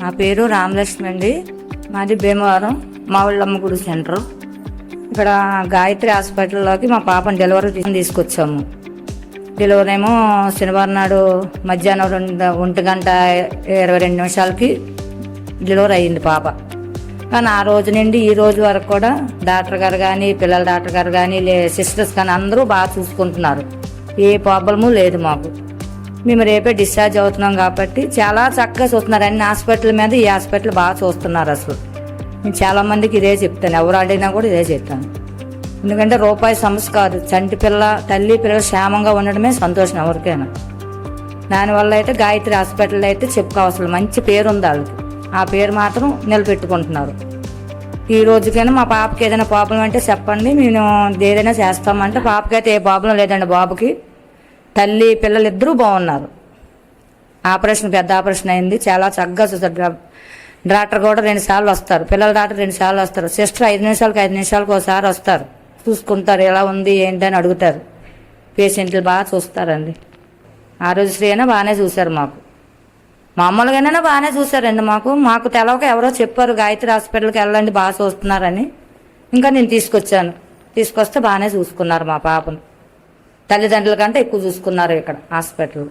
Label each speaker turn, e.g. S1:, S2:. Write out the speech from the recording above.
S1: నా పేరు రామలక్ష్మి అండి. మాది భీమవరం మావుళ్ళమ్మ గుడి సెంటర్. ఇక్కడ గాయత్రి హాస్పిటల్లోకి మా పాపను డెలివరీ తీసుకొచ్చాము. డెలివరీ ఏమో శనివారం నాడు మధ్యాహ్నం 1:22 డెలివరీ అయ్యింది పాప. కానీ ఆ రోజు నుండి ఈ రోజు వరకు కూడా డాక్టర్ గారు కానీ, పిల్లల డాక్టర్ గారు కానీ, సిస్టర్స్ కానీ అందరూ బాగా చూసుకుంటున్నారు. ఏ ప్రాబ్లము లేదు మాకు. మేము రేపే డిశ్చార్జ్ అవుతున్నాం కాబట్టి చాలా చక్కగా చూస్తున్నారు. అన్ని హాస్పిటల్ మీద ఈ హాస్పిటల్ బాగా చూస్తున్నారు. అసలు నేను చాలామందికి ఇదే చెప్తాను, ఎవరు అడిగినా కూడా ఇదే చెప్తాను. ఎందుకంటే రూపాయి సమస్య కాదు, చంటి పిల్ల తల్లి పిల్లలు క్షేమంగా ఉండడమే సంతోషం ఎవరికైనా. దానివల్ల అయితే గాయత్రి హాస్పిటల్ అయితే చెప్పుకోవాల్సిన మంచి పేరు ఉంది వాళ్ళకి. ఆ పేరు మాత్రం నిలబెట్టుకుంటున్నారు. ఈ రోజుకైనా మా పాపకి ఏదైనా ప్రాబ్లం అంటే చెప్పండి, మేము ఏదైనా చేస్తామంటే పాపకైతే ఏ ప్రాబ్లం లేదండి. బాబుకి తల్లి పిల్లలు ఇద్దరూ బాగున్నారు. ఆపరేషన్ పెద్ద ఆపరేషన్ అయింది, చాలా చక్కగా చూస్తారు. డాక్టర్ కూడా 2 సార్లు వస్తారు, పిల్లల డాక్టర్ 2 సార్లు వస్తారు, సిస్టర్ 5 నిమిషాలకు ఒకసారి వస్తారు, చూసుకుంటారు ఎలా ఉంది ఏంటని అడుగుతారు. పేషెంట్లు బాగా చూస్తారండి. ఆరోగ్యశ్రీ అయినా బాగానే చూశారు మాకు, మామూలుగానే బాగానే చూశారండి. మాకు తెలవక ఎవరో చెప్పారు గాయత్రి హాస్పిటల్కి వెళ్ళండి బాగా చూస్తున్నారని. ఇంకా నేను తీసుకొస్తే బాగానే చూసుకున్నారు మా పాపను. తల్లిదండ్రుల కంటే ఎక్కువ చూసుకున్నారు ఇక్కడ హాస్పిటల్.